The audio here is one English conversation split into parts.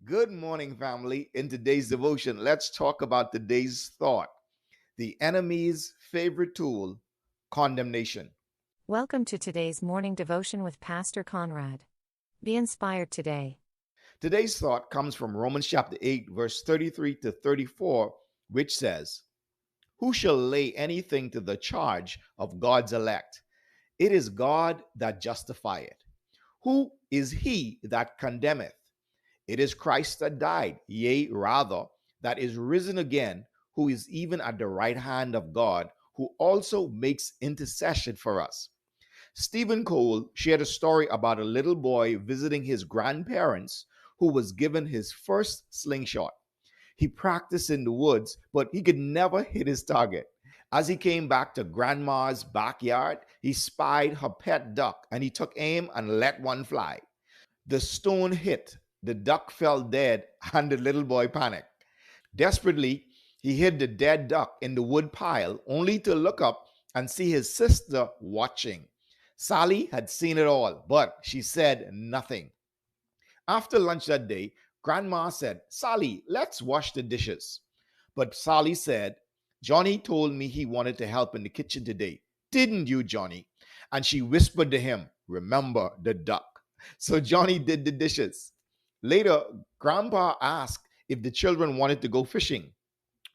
Good morning, family. In today's devotion, let's talk about today's thought, the enemy's favorite tool, condemnation. Welcome to today's morning devotion with Pastor Conrad. Be inspired today. Today's thought comes from Romans chapter 8, verse 33 to 34, which says, Who shall lay anything to the charge of God's elect? It is God that justifieth. Who is he that condemneth? It is Christ that died, yea, rather, that is risen again, who is even at the right hand of God, who also makes intercession for us. Stephen Cole shared a story about a little boy visiting his grandparents who was given his first slingshot. He practiced in the woods, but he could never hit his target. As he came back to grandma's backyard, he spied her pet duck and he took aim and let one fly. The stone hit, the duck fell dead, and the little boy panicked. Desperately, he hid the dead duck in the wood pile, only to look up and see his sister watching. Sally had seen it all, but she said nothing. After lunch that day, Grandma said, Sally, let's wash the dishes. But Sally said, Johnny told me he wanted to help in the kitchen today. Didn't you, Johnny? And she whispered to him, Remember the duck. So Johnny did the dishes. Later, Grandpa asked if the children wanted to go fishing.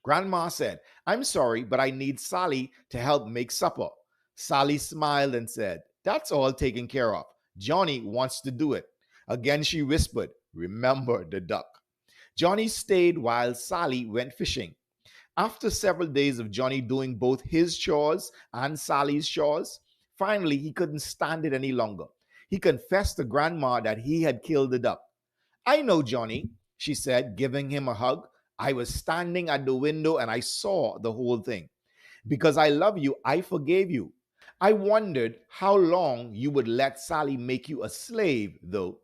Grandma said, I'm sorry, but I need Sally to help make supper. Sally smiled and said, That's all taken care of. Johnny wants to do it. Again, she whispered, Remember the duck. Johnny stayed while Sally went fishing. After several days of Johnny doing both his chores and Sally's chores, finally he couldn't stand it any longer. He confessed to Grandma that he had killed the duck. I know, Johnny, she said, giving him a hug. I was standing at the window and I saw the whole thing. Because I love you, I forgave you. I wondered how long you would let Sally make you a slave, though.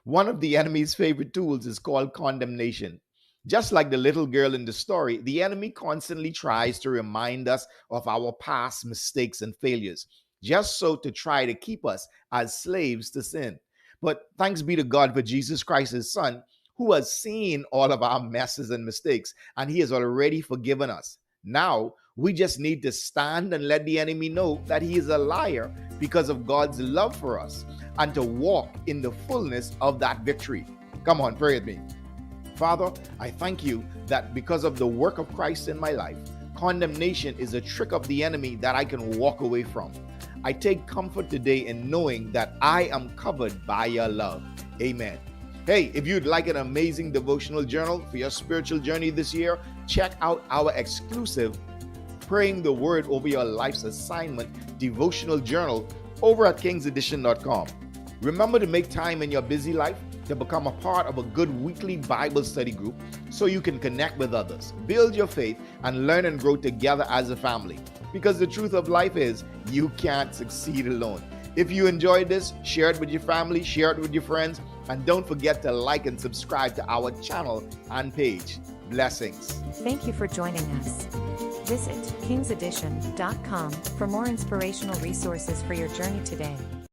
One of the enemy's favorite tools is called condemnation. Just like the little girl in the story, the enemy constantly tries to remind us of our past mistakes and failures, just so to try to keep us as slaves to sin. But thanks be to God for Jesus Christ, his son, who has seen all of our messes and mistakes, and he has already forgiven us. Now, we just need to stand and let the enemy know that he is a liar because of God's love for us, and to walk in the fullness of that victory. Come on, pray with me. Father, I thank you that because of the work of Christ in my life, condemnation is a trick of the enemy that I can walk away from. I take comfort today in knowing that I am covered by your love. Amen. Hey, if you'd like an amazing devotional journal for your spiritual journey this year, check out our exclusive Praying the Word Over Your Life's Assignment devotional journal over at kingsedition.com. Remember to make time in your busy life to become a part of a good weekly Bible study group so you can connect with others, build your faith, and learn and grow together as a family. Because the truth of life is, you can't succeed alone. If you enjoyed this, share it with your family, share it with your friends, and don't forget to like and subscribe to our channel and page. Blessings. Thank you for joining us. Visit kingsedition.com for more inspirational resources for your journey today.